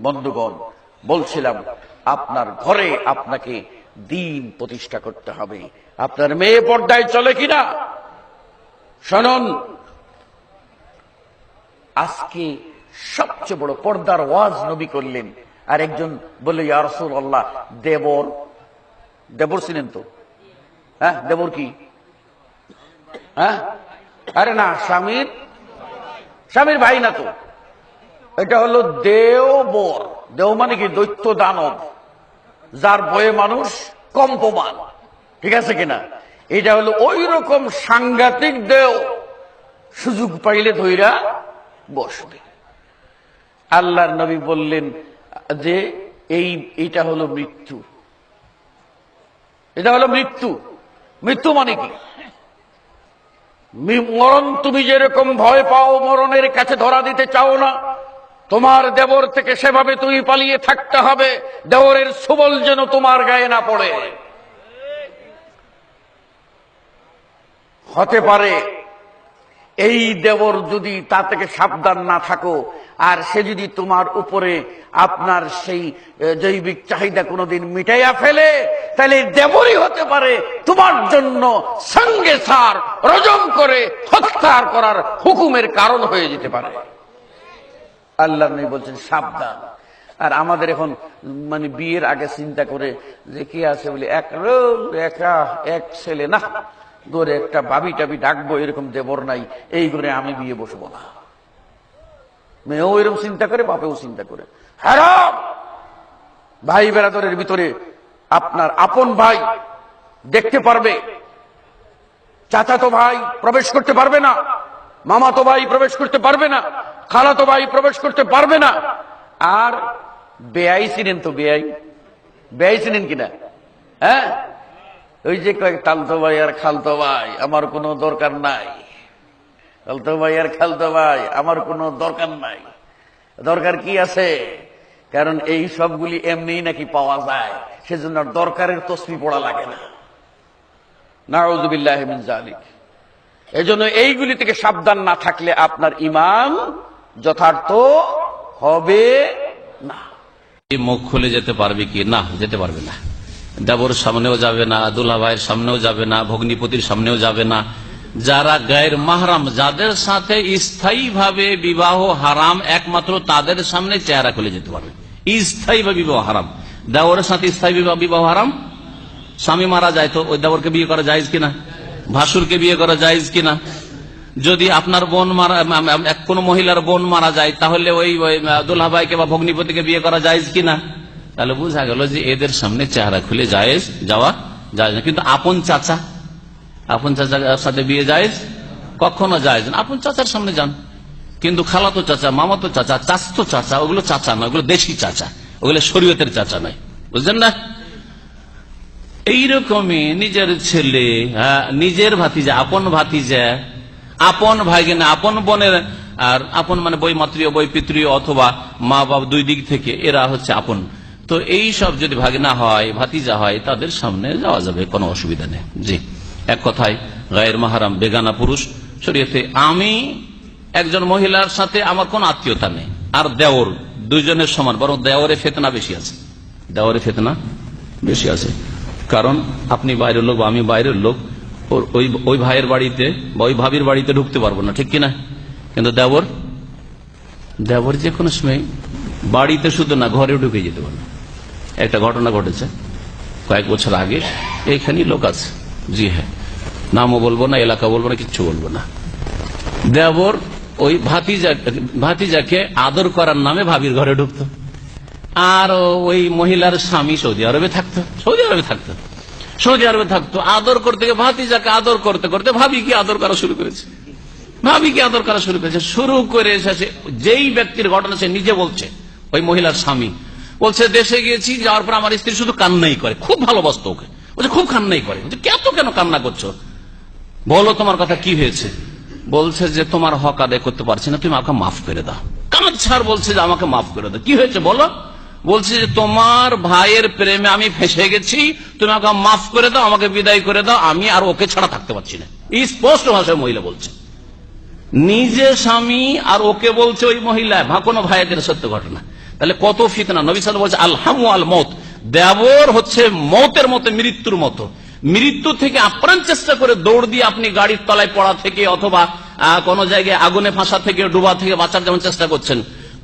বন্ধুগণ, বলছিলাম আপনার ঘরে আপনাকে দ্বীন প্রতিষ্ঠা করতে হবে। আপনার মেয়ে পর্দায় চলে কিনা শুনুন। আজকে সবচেয়ে বড় পর্দার ওয়াজ নবী করলেন, আর একজন বলল, ইয়া রাসূলুল্লাহ, দেবর। দেবর ছিলেন তো? হ্যাঁ, দেবর কি? হ্যাঁ, আরে না, স্বামীর ভাই না তো, এটা হলো দেওবর। দেও মানে কি? দৈত্য দানব, যার বয়ে মানুষ কম্পমান, ঠিক আছে কিনা? এটা হলো ওই রকম সাংঘাতিক দেও, সুযোগ পাইলে ধইরা বসবে। আল্লাহর নবী বললেন যে এইটা হলো মৃত্যু। এটা হলো মৃত্যু। মৃত্যু মানে কি? মরণ তুমি যেরকম ভয় পাও, মরণের কাছে ধরা দিতে চাও না, তোমার দেবর থেকে সেভাবে তুমি পালিয়ে থাকতে হবে, দেবরের সুবল যেন তোমার গায়ে না পড়ে। হতে পারে এই দেবর যদি তা থেকে সাবধান না থাকো, আর সে যদি তোমার উপরে আপনার সেই জৈবিক চাহিদা কোনোদিন মিটাইয়া ফেলে, তাহলে দেবরই হতে পারে তোমার জন্য সঙ্গে সার রজম করে হত্যা করার হুকুমের কারণ হয়ে যেতে পারে। আল্লাহ নবী বলছেন সাবধান। আর আমাদের এখন মানে বিয়ের আগে চিন্তা করে যে কি আছে বলে এক ছেলে না, গড়ে একটা বাবি টাবি ডাকবো, এরকম দেবর নাই, এই করে আমি বিয়ে বসবো না। মেয়েও এরকম চিন্তা করে, বাপেও চিন্তা করে। হারাম। ভাই বেরাদরের ভিতরে আপনার আপন ভাই দেখতে পারবে, চাচাতো ভাই প্রবেশ করতে পারবে না, মামাতো ভাই প্রবেশ করতে পারবে না, খালাতো ভাই প্রবেশ করতে পারবে না। আর বেয়াই ছিলেন তো? বেয়াই ছিলেন কিনা? হ্যাঁ, ওই যে কয়েক তালতো ভাই আর খালতো ভাই আমার কোনো দরকার নাই, তালতো ভাই আর খালতো ভাই আমার কোনো দরকার নাই। দরকার কি আছে? কারণ এই সবগুলি এমনিই নাকি পাওয়া যায়, সেজন্য দরকারের তসবিহ পড়া লাগে না। নাউযুবিল্লাহি মিন যালিক। এজন্য এইগুলি থেকে সাবধান না থাকলে আপনার ঈমান যথার্থ হবে না। মুখ খুলে যেতে পারবে কি? না, যেতে পারবে না। দেবর সামনেও যাবে না, দুলা ভাইয়ের সামনেও যাবে না, ভগ্নিপতির সামনেও যাবে না। যারা গায়ের মাহরাম, যাদের সাথে স্থায়ীভাবে বিবাহ হারাম, একমাত্র তাদের সামনে চেহারা খুলে যেতে পারবে। স্থায়ীভাবে বিবাহ হারাম, দেবরের সাথে স্থায়ী বিবাহ হারাম। স্বামী মারা যায় তো ওই দেবরকে বিয়ে করা জায়েজ কিনা? ভাসুরকে বিয়ে করা জায়েজ কিনা? যদি আপনার বোন মারা, কোন মহিলার বোন মারা যায়, তাহলে ওই দুলা ভাইকে বা ভগ্নিপতিকে বিয়ে করা জায়েজ কিনা? তাহলে বোঝা গেল যে এদের সামনে চেহারা খুলে জায়েজ যাওয়া যায় না। কিন্তু আপন চাচার সাথে বিয়ে জায়েজ? কখনো জায়েজ না। আপন চাচার সামনে যান, কিন্তু খালাতো চাচা, মামাতো চাচা, চাচতো চাচা, ওগুলো চাচা নয়, ওগুলো দেশি চাচা, ওগুলো শরীয়তের চাচা নয়, বুঝলেন না? এইরকমই নিজের ছেলে, নিজের ভাতিজা, আপন ভাতিজা, আপন ভাইগিনা, আপন বোনের, আর আপন মানে বৈমাত্রীয়, বৈপিত্রীয় অথবা মা বাবা দুই দিক থেকে, এরা হচ্ছে আপন। তো এই সব যদি ভাগিনা হয়, ভাতিজা হয়, তাদের সামনে যাওয়া যাবে, কোনো অসুবিধা নেই। জি, এক কথায় গায়ের মাহরাম বেগানা পুরুষ শরীয়তে, আমি একজন মহিলার সাথে আমার কোন আত্মীয়তা নেই, আর দেওর, দুইজনের সমান, বরং দেওরে ফেতনা বেশি আছে, দেওরে ফেতনা বেশি আছে। কারণ আপনি বাইরের লোক বা আমি বাইরের লোক, ওই ভাইয়ের বাড়িতে বা ওই ভাবির বাড়িতে ঢুকতে পারবো না, ঠিক কিনা? কিন্তু দেবর যে কোনো সময় বাড়িতে শুধু না, ঘরেও ঢুকে যেতে পারবে। একটা ঘটনা ঘটেছে কয়েক বছর আগে, এইখানে লোক আছে, জি হ্যাঁ, নামও বলবো না, এলাকা বলবো না, কিচ্ছু বলবো না। দেবর ওই ভাতিজাকে আদর করার নামে ভাবির ঘরে ঢুকতো, আর ওই মহিলার স্বামী সৌদি আরবে থাকতো, আদর করতে গিয়ে ভাতিজাকে আদর করতে করতে ভাবিকে আদর করা শুরু করেছে, শুরু করে এসেছে। যেই ব্যক্তির ঘটনা সে নিজে বলছে, ওই মহিলার স্বামী বলছে, দেশে গিয়েছি, যাওয়ার পর আমার স্ত্রী শুধু কান্নাই করে, খুব ভালোবাসত ওকে, বলছে খুব কান্নাই করে। কেন কান্না করছো? বলো তোমার কথা কি হয়েছে? বলছে যে তোমার হক আদায় করতে পারছি না, তুমি আমাকে মাফ করে দাও। কাঁদছাড় বলছে যে আমাকে মাফ করে দাও। কি হয়েছে বলো? বলছে যে তোমার ভাইয়ের প্রেমে আমি ফেঁসে গেছি, তুমি আমাকে মাফ করে দাও, আমাকে বিদায় করে দাও, আমি আর ওকে ছাড়া থাকতে পারছি না। স্পষ্ট ভাষায় মহিলা বলছে, নিজে স্বামী আর ওকে বলছে ওই মহিলা, কোনো ভাইয়ের সত্য ঘটনা। তাহলে কত ফিতনা। নবী সাল্লাল্লাহু আলাইহি ওয়াসাল্লাম বলছে আল হামু আল মউত, দেবর হচ্ছে মৌতের মতো, মৃত্যুর মতো। মৃত্যু থেকে আপ্রাণ চেষ্টা করে দৌড় দিয়ে আপনি গাড়ির তলায় পড়া থেকে অথবা কোন জায়গায় আগুনে ফাঁসা থেকে, ডুবা থেকে বাঁচার যেমন চেষ্টা করছেন,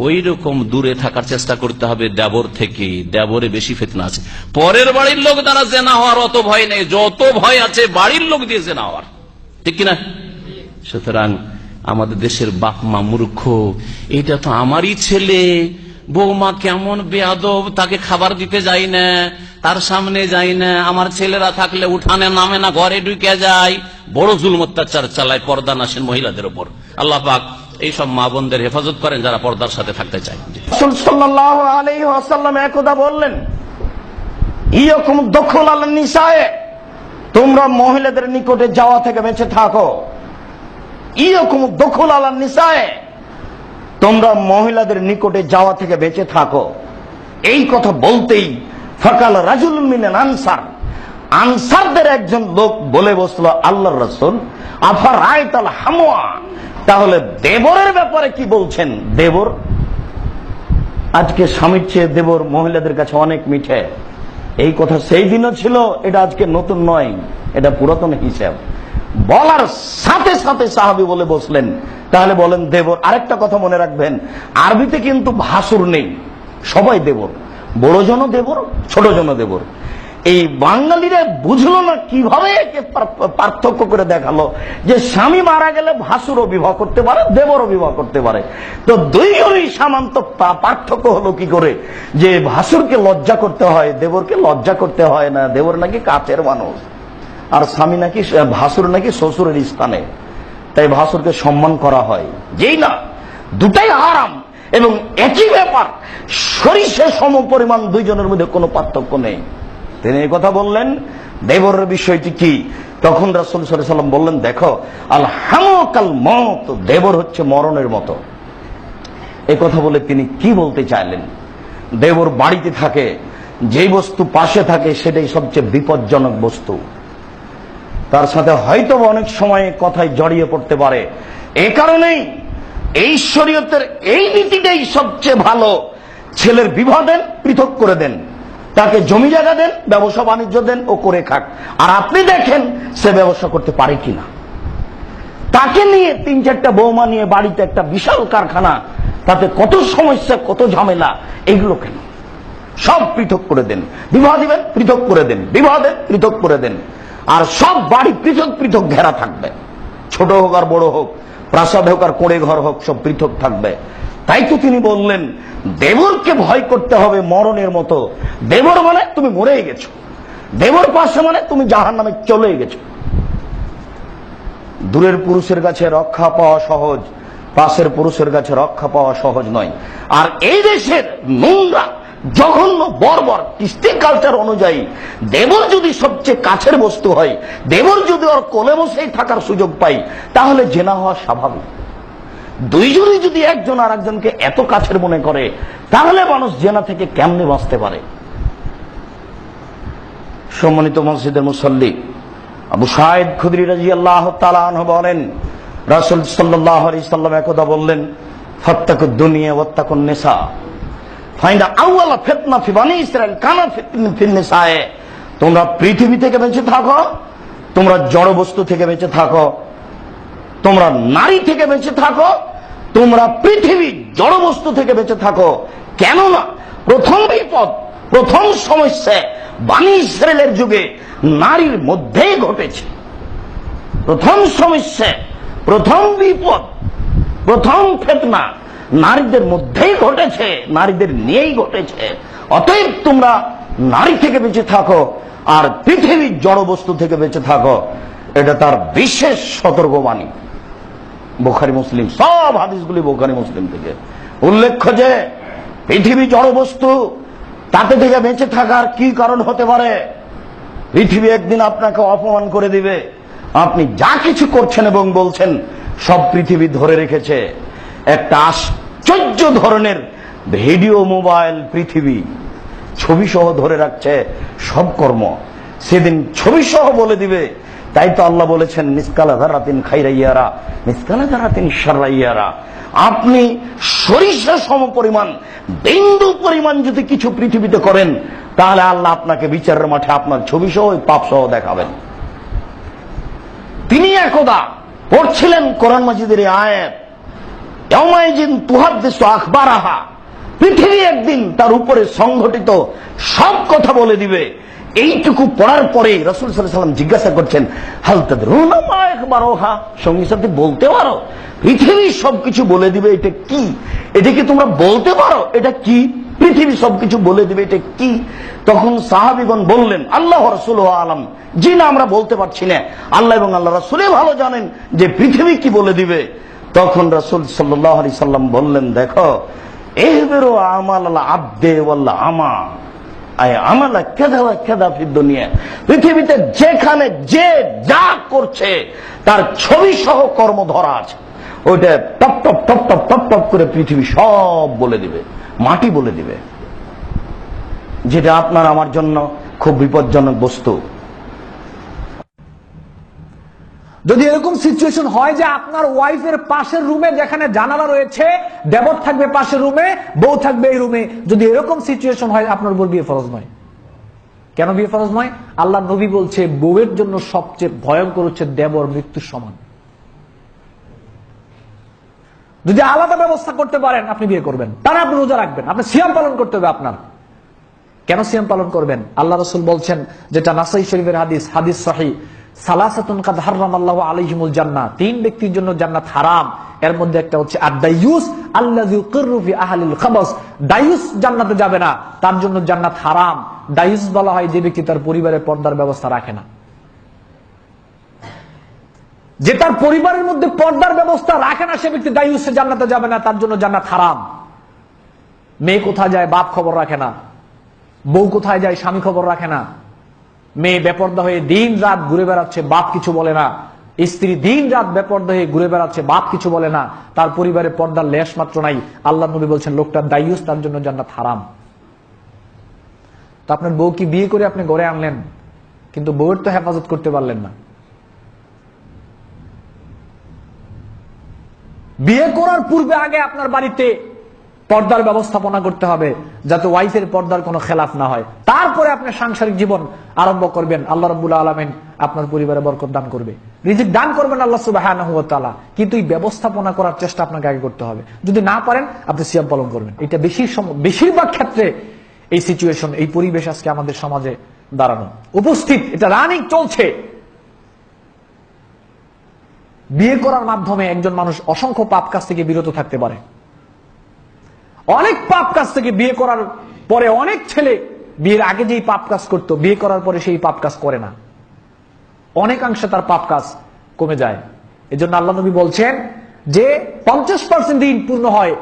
ওই রকম দূরে থাকার চেষ্টা করতে হবে দেবর থেকে। দেবরে বেশি ফিতনা আছে। পরের বাড়ির লোক দ্বারা জেনা হওয়ার অত ভয় নেই, যত ভয় আছে বাড়ির লোক দিয়ে জেনা হওয়ার, ঠিক কিনা? সুতরাং আমাদের দেশের বাপ মা মূর্খ, এটা তো আমারই ছেলে, বৌমা কেমন বেয়াদব, তাকে খাবার দিতে যাই না, তার সামনে যাই না, আমার ছেলেরা থাকলে উঠানে নামে না, ঘরে ঢুকে যায়, বড় জুলম অত্যাচার চালায় পর্দা নাসীন মহিলাদের উপর। আল্লাহ পাক এইসব মা বোনদের হেফাজত করেন যারা পর্দার সাথে থাকতে চায়। রাসূল সাল্লাল্লাহু আলাইহি ওয়াসাল্লাম একদা বললেন, ইয়াকুম দুখুল আল নিসায়ে, তোমরা মহিলাদের নিকটে যাওয়া থেকে বেঁচে থাকো। ইয়াকুম দুখুল আল নিসায়ে, তোমরা মহিলাদের নিকটে যাওয়া থেকে বেঁচে থাকো। এই কথা বলতেই ফাকাল রাজুলুম মিনাল আনসার, আনসারদের একজন লোক বলে বসলো, আল্লাহর রাসূল আফারাইতাল হামওয়া, তাহলে দেবরের ব্যাপারে কি বলছেন? দেবর, আজকে স্বামীর চেয়ে দেবর মহিলাদের কাছে অনেক মিঠে। এই কথা সেই দিনও ছিল, এটা আজকে নতুন নয়, এটা পুরাতন হিসাব। বলার সাথে সাথে সাহাবী বলে বসলেন, তাহলে বলেন দেবর। আরেকটা কথা মনে রাখবেন, আরবিতে কিন্তু ভাসুর নেই, সবাই দেবর, বড় জন দেবর, ছোট জন দেবর। এই বাঙালিরা বুঝলো না কিভাবে একে পার্থক্য করে দেখালো যে স্বামী মারা গেলে ভাসুরও বিবাহ করতে পারে, দেবরও বিবাহ করতে পারে। তো দুইজনই সামান্ত পার্থক্য হলো কি করে যে ভাসুরকে লজ্জা করতে হয়, দেবরকে লজ্জা করতে হয় না। দেবর নাকি কাছের মানুষ, আর স্বামী নাকি, ভাসুর নাকি শ্বশুরের স্থানে, তাই ভাসুরকে সম্মান করা হয়। যেই না, দুটাই হারাম এবং একই ব্যাপার, সরিষা সম পরিমাণ, দুইজনের মধ্যে কোনো পার্থক্য নেই। তিনি এই কথা বললেন, দেবরের বিষয়টি কি? তখন রাসূল সাল্লাল্লাহু আলাইহি ওয়াসাল্লাম বললেন, দেখো আল হামু কাল মউত, দেবর হচ্ছে মরণের মতো। এই কথা বলে তিনি কি বলতে চাইলেন? দেবর বাড়িতে থাকে, যেই বস্তু পাশে থাকে সেটাই সবচেয়ে বিপজ্জনক বস্তু। তার সাথে হয়তো অনেক সময় কথায় জড়িয়ে পড়তে পারে। এই কারণেই এই শরীয়তের এই নীতিটাই সবচেয়ে ভালো। ছেলের বিবাহ দেন, পৃথক করে দেন, তাকে জমি জায়গা দেন, ব্যবসা বাণিজ্য দেন, ও করে খাক, আর আপনি দেখেন সে ব্যবসা করতে পারে কিনা। তাকে নিয়ে 3-4টা বৌমা নিয়ে বাড়িতে একটা বিশাল কারখানা, তাতে কত সমস্যা, কত ঝামেলা। এইগুলো কেন? সব পৃথক করে দেন। বিবাহ দিবেন, পৃথক করে দেন, বিবাহ দেন, পৃথক করে দেন, আর সব বাড়ি পৃথক পৃথক ঘেরা থাকবে, ছোট হোক আর বড় হোক, প্রাসাদ হোক আর কোড়ে ঘর হোক, সব পৃথক থাকবে। তাই তো তিনি বললেন, দেবরকে ভয় করতে হবে মরণের মতো। দেবর মানে তুমি মরেই গেছো, দেবর পাশে মানে তুমি জাহান্নামে চলে গেছো। দূরের পুরুষের কাছে রক্ষা পাওয়া সহজ, পাশের পুরুষের কাছে রক্ষা পাওয়া সহজ নয়। আর এই দেশের নোংরা, জঘন্য, বর্বর কৃষ্টি কালচার অনুযায়ী দেবর যদি সবচেয়ে কাছের বস্তু হয়, দেবর যদি ওর কোলে বসেই থাকার সুযোগ পাই, তাহলে জেনা হওয়া স্বাভাবিক। দুইজনই যদি একজন আর একজনকে এত কাছের মনে করে, তাহলে মানুষ জেনা থেকে কেমনে বাঁচতে পারে? সম্মানিত মসজিদের মুসল্লি, আবু সাঈদ খুদরি রাদিয়াল্লাহু তাআলা আনহু বলেন, রাসূল সাল্লাল্লাহু আলাইহি সাল্লাম একদা বললেন, ফাত্তাকুদ দুনিয়া ওয়াত্তাকুন নিসা, ফাইন্দা আউয়ালা ফিতনা ফি বানি ইসরাইল কানা ফিন নিসায়ে, তোমরা পৃথিবী থেকে বেঁচে থাকো, তোমরা জড় বস্তু থেকে বেঁচে থাকো, তোমরা নারী থেকে বেঁচে থাকো, তোমরা পৃথিবী জড় বস্তু থেকে বেঁচে থাকো। কেননা প্রথম বিপদ, প্রথম সমস্যা বানি ইসরায়েলের যুগে নারীর মধ্যেই ঘটেছে। প্রথম সমস্যা, প্রথম বিপদ, প্রথম ফিতনা নারীদের মধ্যেই ঘটেছে, নারীদের নিয়েই ঘটেছে। অতএব তোমরা নারী থেকে বেঁচে থাকো আর পৃথিবীর জড় বস্তু থেকে বেঁচে থাকো। এটা তার বিশেষ সতর্কবাণী। বুখারী মুসলিম, সব হাদিসগুলি বুখারী মুসলিম থেকে। উল্লেখ্য যে পৃথিবী জড় বস্তু, তাতে থেকে বেঁচে থাকার কি কারণ হতে পারে? পৃথিবী একদিন আপনাকে অপমান করে দিবে। আপনি যা কিছু করছেন এবং বলছেন সব পৃথিবী ধরে রেখেছে। একটা আশ্চর্য ধরনের ভিডিও মোবাইল পৃথিবী ছবি সহ ধরে রাখছে সব কর্ম। সেদিন ছবি সহ বলে দিবে তাই তো আল্লাহ বলেছেন মিসকালা যারাতিন খাইরাইয়ারা মিসকালা যারাতিন শাররাইয়ারা। আপনি সরিষা সম পরিমাণ, বিন্দু পরিমাণ যদি কিছু পৃথিবীতে করেন, তাহলে আল্লাহ আপনাকে বিচারের মাঠে আপনার ছবি সহ পাপ সহ দেখাবেন। তিনি একদা পড়ছিলেন কোরআন মাজিদের আয়াত, ইয়াউমাইজিন তুহাদ্দিসু আখবারাহা, পৃথিবী একদিন তার উপরে সংঘটিত সব কথা বলে দিবে। এইটুকু পড়ার পরে রাসূল সাল্লাল্লাহু আলাইহি ওয়াসাল্লাম জিজ্ঞাসা করছেন, হাল তাদরুনা মা আখবারাহা, সঙ্গী সাথে বলতে পারো পৃথিবী সবকিছু বলে দিবে, এটা কি? এটা কি তোমরা বলতে পারো এটা কি? পৃথিবী সবকিছু বলে দিবে, এটা কি? তখন সাহাবীগণ বললেন, আল্লাহ রাসূলুহু আলাম, জি না, আমরা বলতে পারছি না, আল্লাহ এবং আল্লাহ রাসূলই ভালো জানেন যে পৃথিবী কি বলে দিবে। তখন রাসূল সাল্লাল্লাহু আলাইহি সাল্লাম বললেন, দেখো, ইহবিরু আমাল আবদে ওয়াল আমা আয় আমালা কাযা ওয়া কাযা ফিদ দুনিয়া, পৃথিবীতে যেখানে যে যা করছে তার ছবি সহ কর্ম ধরা আছে, ওইটা top top top top top top করে পৃথিবী সব বলে দিবে, মাটি বলে দিবে, যেটা আপনার আমার জন্য খুব বিপজ্জনক বস্তু। যদি এরকম সিচুয়েশন হয় যে আপনার ওয়াইফের পাশের রুমে যেখানে জানালা রয়েছে, দেবর থাকবে পাশের রুমে, বউ থাকবে এই রুমে, যদি এরকম সিচুয়েশন হয়, আপনার উপর বিয়ে ফরজ নয়। কেন বিয়ে ফরজ নয়? আল্লাহ নবী বলছে বউয়ের জন্য সবচেয়ে ভয়ঙ্কর হচ্ছে দেবর মৃত্যুর সমান। যদি আলাদা ব্যবস্থা করতে পারেন আপনি বিয়ে করবেন, তারা আপনি রোজা রাখবেন, আপনি সিয়াম পালন করতে হবে আপনার। কেন সিয়াম পালন করবেন? আল্লাহ রাসূল বলছেন, যেটা নাসাই শরীফের হাদিস, হাদিস সহিহ, সালাসাতুন কাদ হারামাল্লাহু আলাইহিমুল জান্নাহ, তিন ব্যক্তির জন্য জান্নাত হারাম। এর মধ্যে একটা হচ্ছে আদ-দায়ুস আল্লাযী ইউকিরু ফি আহলিল খাবাস, দায়ুস জান্নাতে যাবে না, তার জন্য জান্নাত হারাম। দায়ুস বলা হয় যে ব্যক্তি তার পরিবারের পর্দার ব্যবস্থা রাখে না, যে তার পরিবারের মধ্যে পর্দার ব্যবস্থা রাখে না, সে ব্যক্তি দায়ুস, সে জান্নাতে যাবে না, তার জন্য জান্নাত হারাম। মেয়ে কোথায় যায় বাপ খবর রাখে না, বউ কোথায় যায় স্বামী খবর রাখে না, মেয়ে বেপর্দা হয়ে দিন রাত ঘুরে বেড়াচ্ছে, বাপ কিছু বলে না, স্ত্রী দিন রাত বেপর্দা হয়ে ঘুরে বেড়াচ্ছে, বাপ কিছু বলে না, তার পরিবারে পর্দার লেশ মাত্র নাই, আল্লাহ নবী বলছেন লোকটা দায়ুস, তার জন্য জান্নাত হারাম। তো আপনার বউ কি বিয়ে করে আপনি ঘরে আনলেন, কিন্তু বউয়ের তো হেফাজত করতে পারলেন না। বিয়ে করার পূর্বে আগে আপনার বাড়িতে পর্দার ব্যবস্থাপনা করতে হবে, যাতে ওয়াইফের পর্দার কোনো খেলাফ না হয়। তারপরে আপনি সাংসারিক জীবন আরম্ভ করবেন, আল্লাহ রাব্বুল আলামিন আপনার পরিবারে বরকত দান করবে, রিজিক দান করবেন আল্লাহ সুবহানাহু ওয়া তাআলা। কিন্তু এই ব্যবস্থাপনা করার চেষ্টা আপনাকে আগে করতে হবে। যদি না পারেন আপনি সিয়াম পালন করবেন। এটা বেশিরভাগ ক্ষেত্রে এই সিচুয়েশন, এই পরিবেশ আজকে আমাদের সমাজে দাঁড়ানো উপস্থিত, এটা রানিং চলছে। বিয়ে করার মাধ্যমে একজন মানুষ অসংখ্য পাপ কাজ থেকে বিরত থাকতে পারে। অনেক পাপ কাজ থেকে বিয়ে করার পরে অনেক ছেলে বিয়ের আগে যেই পাপ কাজ করতো, বিয়ে করার পরে সেই পাপ কাজ করে না, অনেকাংশে তার পাপ কাজ কমে যায়। এজন্য আল্লাহ নবী বলছেন যে 50% দিন পূর্ণ হয়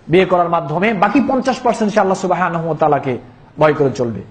বিয়ে করার মাধ্যমে, বাকি 50% সে আল্লাহ সুবহানাহু ওয়া তাআলাকে ভয় করে চলবে।